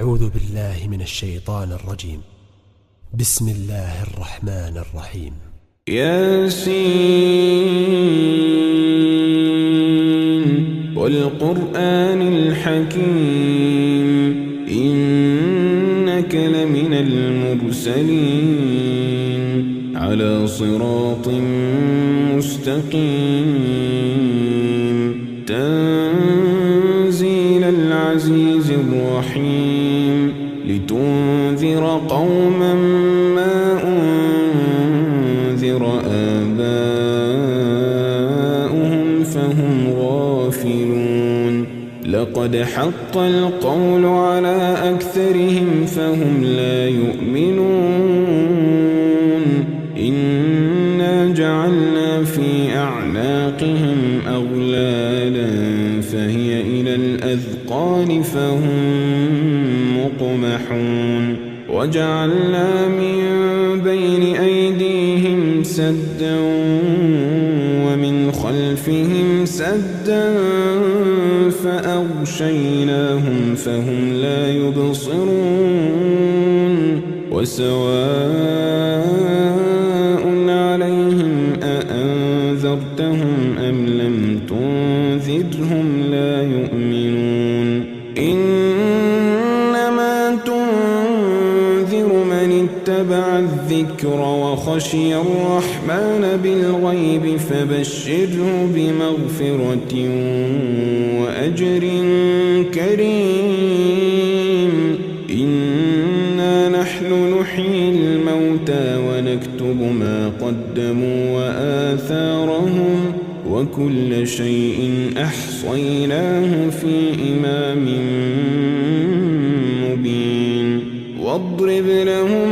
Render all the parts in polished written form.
أعوذ بالله من الشيطان الرجيم. بسم الله الرحمن الرحيم. ياسين والقرآن الحكيم إنك لمن المرسلين على صراط مستقيم تنزيل العزيز الرحيم لتنذر قوما ما أنذر آباؤهم فهم غافلون لقد حق القول على أكثرهم فهم لا يؤمنون إنا جعلنا في أعناقهم أغلالا فهي إلى الأذقان فهم مقمحون وجعلنا من بين أيديهم سدا ومن خلفهم سدا فأغشيناهم فهم لا يبصرون وسواء عليهم أأنذرتهم أم لم تنذرهم لا يؤمنون إنما تنذر من اتبع الذكر وخشي الرحمن بالغيب فبشره بمغفرة وأجر كريم إنا نحن نحيي الموتى ونكتب ما قدموا وآثارهم وكل شيء أحصيناه في إمام مبين واضرب لهم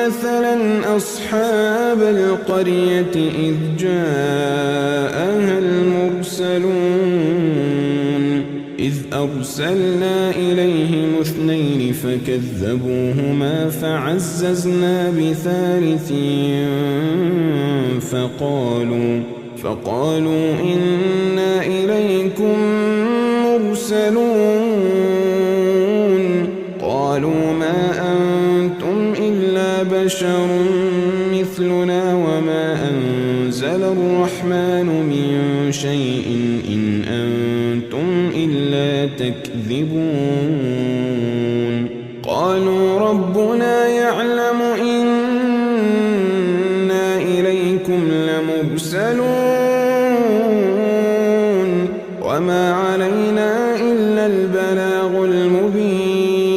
مثلا أصحاب القرية إذ جاءها المرسلون إذ أرسلنا إليهم اثنين فكذبوهما فعززنا بثالث فقالوا إنا إليكم مرسلون قالوا ما أنتم إلا بشر مثلنا وما أنزل الرحمن من شيء إن أنتم إلا تكذبون قالوا ربنا يعلم إنا إليكم لمرسلون وما علينا إلا البلاغ المبين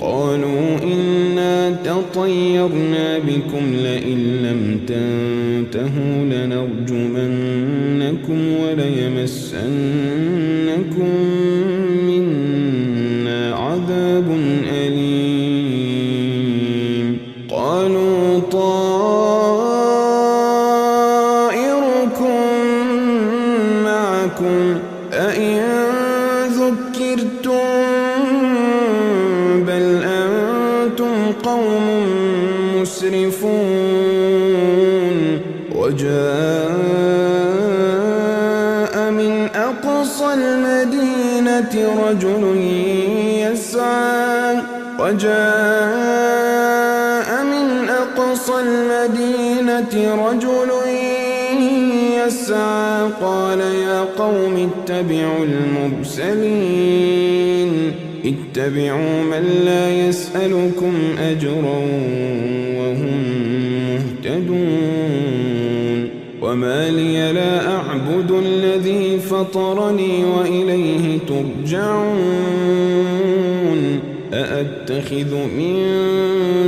قالوا إنا تطيرنا بكم لئن لم تنتهوا لنرجمنكم وليمسنكم منا عذاب أليم قالوا طائركم معكم أئن ذكرتم بل أنتم قوم مسرفون وجاء من أقصى المدينة رجل يسعى قال يا قوم اتبعوا المرسلين اتبعوا من لا يسألكم أجرا وهم مهتدون وما لي لا أعبد الذي فطرني وإليه ترجعون أأتخذ من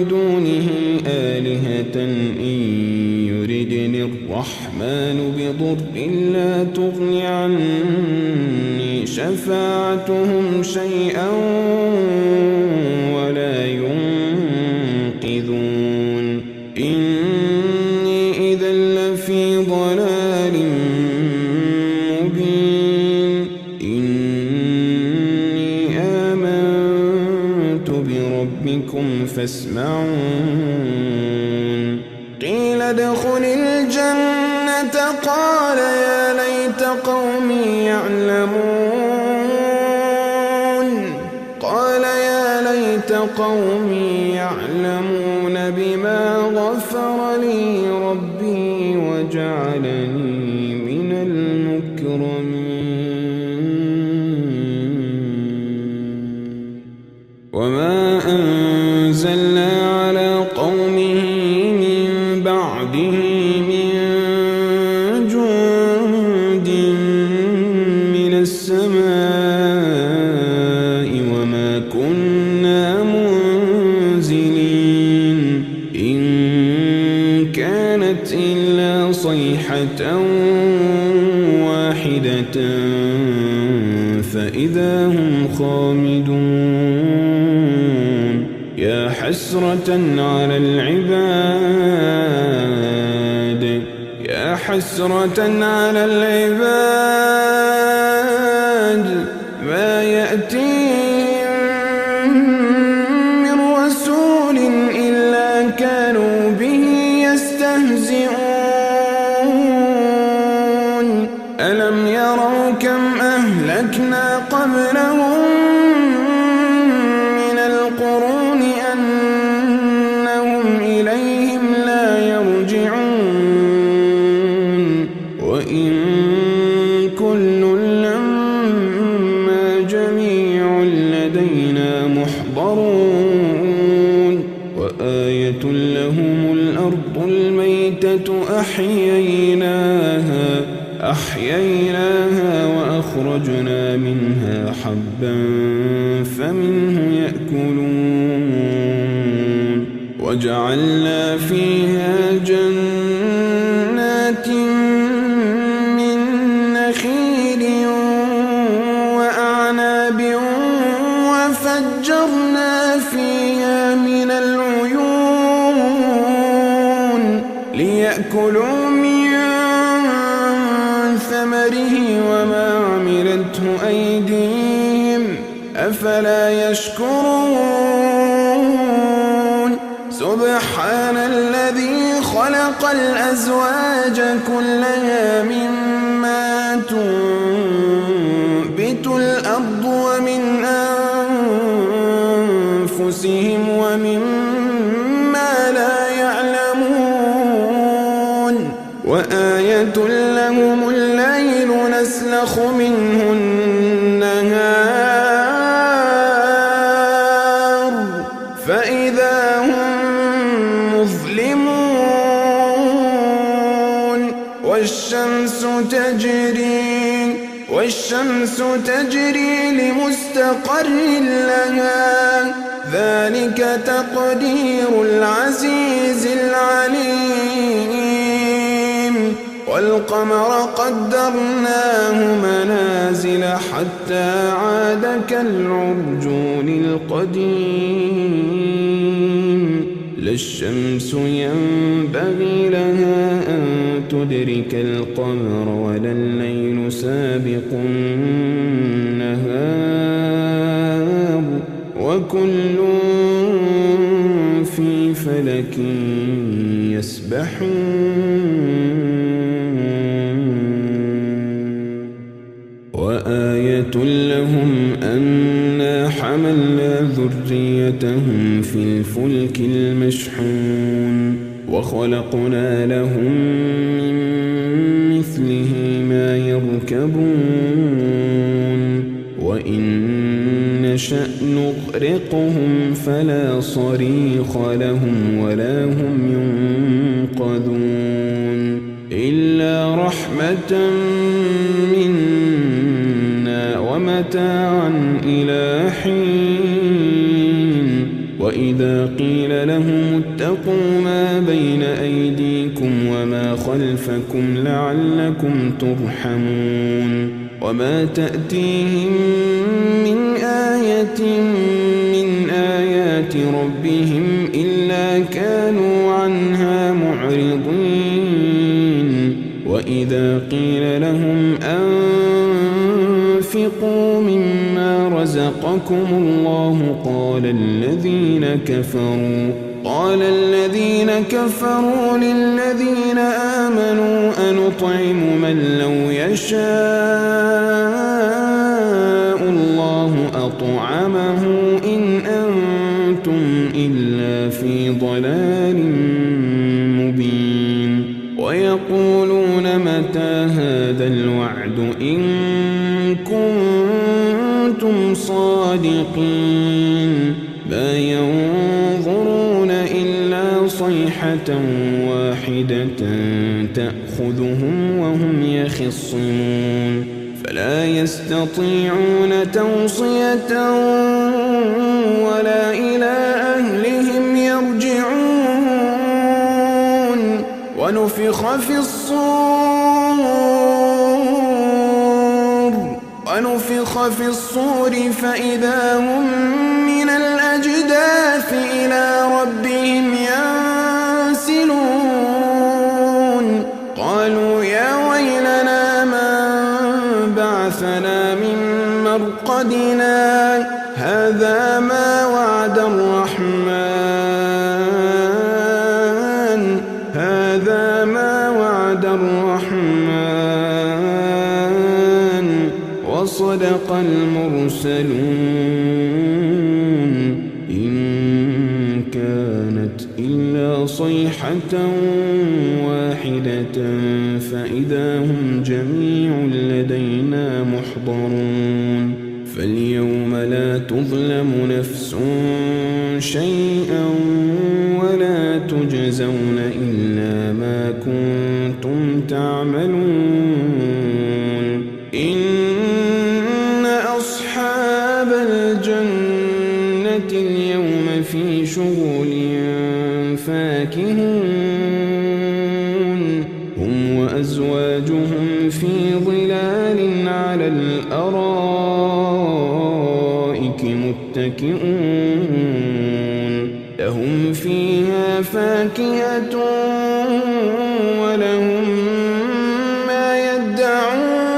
دونه آلهة إن يردني الرحمن بضر لا تغن عني شفاعتهم شيئا ولا ينقذون إني إذا لفي ضلال مبين إني آمنت بربكم فاسمعون قيل ادخل الجنة قال يا ليت قومي يعلمون ليت قومي يعلمون بما غفر لي ربي وجعلني من المكرمين وما أنزلنا على قومه من بعده من جند من السماء وما كنا منزلين إن كانت إلا صيحة واحدة فإذا هم خامدون يا حسرة على العباد يا حسرة على العباد ما يأتيهم من رسول إلا كانوا به يستهزئون ألم يروا كم أهلكنا قبلهم من القرون أنهم إليهم لا يرجعون وإن كل لما جميع لدينا محضرون وآية لهم الأرض الميتة أحييناها وأخرجنا منها حبا فمنه يأكلون وجعلنا فيها جنات من نخيل وأعناب وفجرنا فيها من العيون ليأكلوا من ثمره وما عملته أيديهم أفلا يشكرون سبحان الذي خلق الأزواج كلها مما تنبت الأرض ومن أنفسهم ومما لا يعلمون وآية لهم الليل نسلخ منه النهار فإذا هم مظلمون والشمس تجري لمستقر لها ذلك تقدير العزيز العليم والقمر قدرناه منازل حتى عاد كالعرجون القديم لا الشمس ينبغي لها أن تدرك القمر ولا الليل سابق النهار وكل في فلك يسبحون وآية لهم أنا حملنا ذريتهم في الفلك المشحون وخلقنا لهم من مثله ما يركبون وإن نشأ نغرقهم فلا صريخ لهم ولا هم ينقذون إلا رحمة منا ومتاعا إلى حين وإذا قيل لهم اتقوا ما بين أيديكم وما خلفكم لعلكم ترحمون وما تأتيهم من آية من آيات ربهم إلا كانوا عنها معرضين وإذا قيل لهم أنفقوا مما رزقكم الله قال الذين كفروا للذين آمنوا أنطعم من لو يشاء الله أطعمه إن أنفقوا إلا في ضلال مبين ويقولون متى هذا الوعد إن كنتم صادقين ما ينظرون إلا صيحة واحدة تأخذهم وهم يخصمون فلا يستطيعون توصية ولا إلى أهلهم يرجعون ونفخ في الصور فإذا هم من الأجداث إلى ربهم ينسلون قالوا يا ويلنا من بعثنا من مرقدنا هذا ما وعد الرحمن وصدق المرسلون إن كانت إلا صيحة واحدة فإذا هم جميع لدينا محضرون فاليوم لا تظلم نفس شيئا ولا تجزون إلا ما كنتم تعملون إن أصحاب الجنة اليوم في شغل فاكهون هم وأزواجهم في ظلال على الأرائك متكئون لهم فيها فاكهة ولهم ما يدعون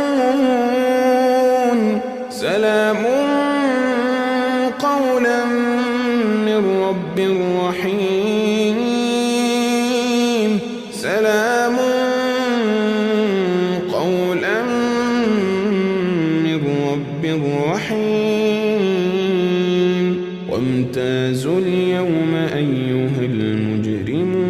سلام قولا من رب رحيم سلام قولا من رب رحيم وامتازوا اليوم أيها المجرمون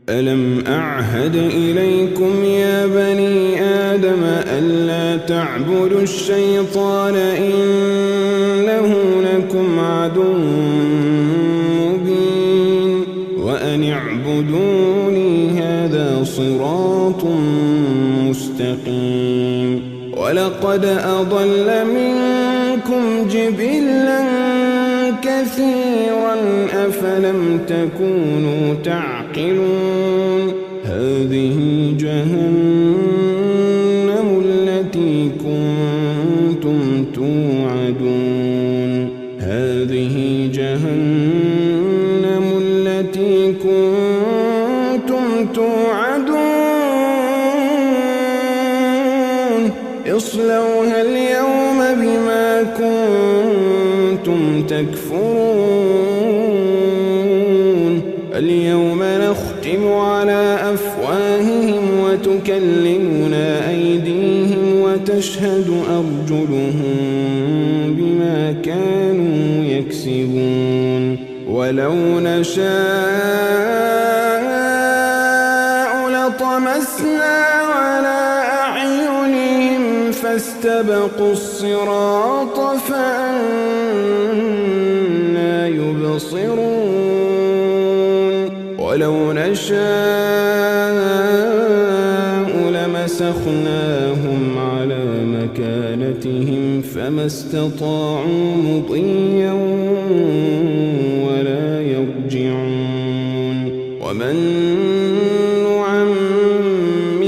ألم أعهد إليكم يا بني آدم ألا تعبدوا الشيطان إنه لكم عدو مبين وأن اعبدوني هذا صراط مستقيم ولقد أضل منكم جبلا كثيرا أفلم تكونوا تعقلون هذه جهنم التي كنتم توعدون هذه جهنم التي كنتم توعدون اصلوها اليوم بما كنتم تكفرون اليوم نختم على أفواههم وتكلمنا أيديهم وتشهد أرجلهم بما كانوا يكسبون ولو نشاء لطمسنا على أعينهم فاستبقوا الصراط فأنى يبصرون ولو نشاء لمسخناهم على مكانتهم فما استطاعوا مضيا ولا يرجعون ومن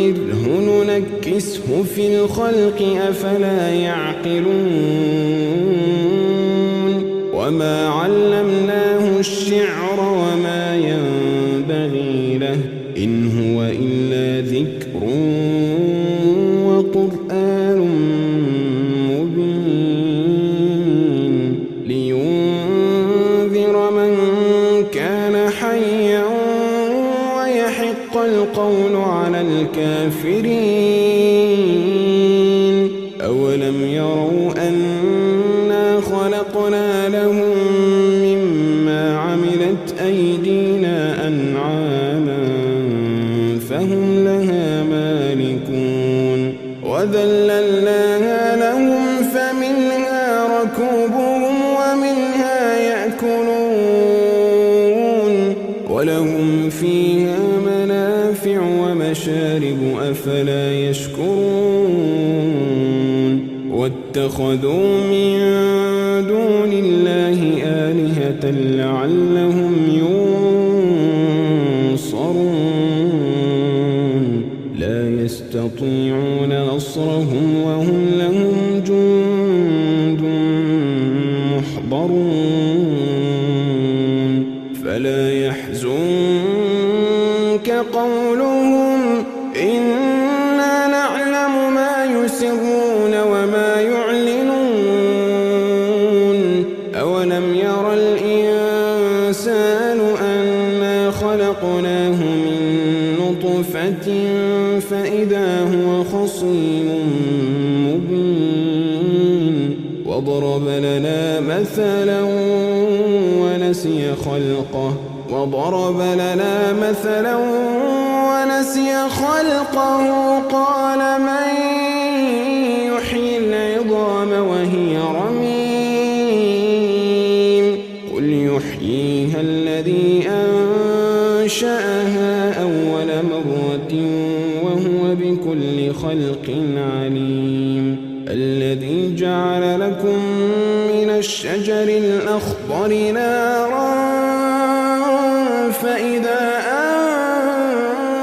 نعمره ننكسه في الخلق أفلا يعقلون وما علمناه الشعر وما ينبغي له إن هو إلا ذكر وقرآن مبين لينذر من كان حيا ويحق القول على الكافرين أو أولم يروا أنا خلقنا لهم مما عملت أيدينا أنعاما فهم لها مالكون وذللناها لهم فمنها ركوبهم ومنها يأكلون ولهم فيها منافع ومشارب أفلا يشكرون واتخذوا من دون الله آلهة لعلهم ينصرون لا يستطيعون نصرهم وهم لهم جند محضرون فلا يحزنك قولهم إنا نعلم ما يسرون وما يعلنون أولم ير الإنسان أنا خلقناه من نطفة فإذا هو خصيم مبين وضرب لنا مثلا ونسي خلقه قال من يحيي العظام وهي رميم قل يحييها الذي أنشأها أول مرة وهو بكل خلق عليم الذي جعل لكم من الشجر الأخضر نارا فإذا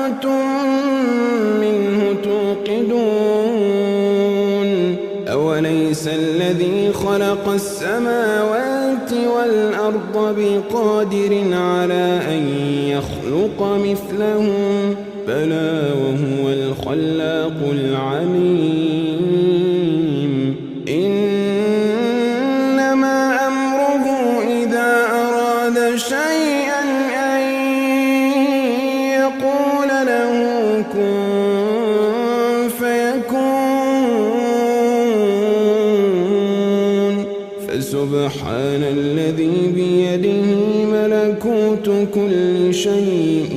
أنتم منه توقدون أوليس الذي خلق السماوات والأرض بقادر على أن يخلق مثلهم بلى وهو الخلاق العليم إنما أمره إذا أراد شيئا أن يقول له كن فيكون فسبحان الذي بيده ملكوت كل شيء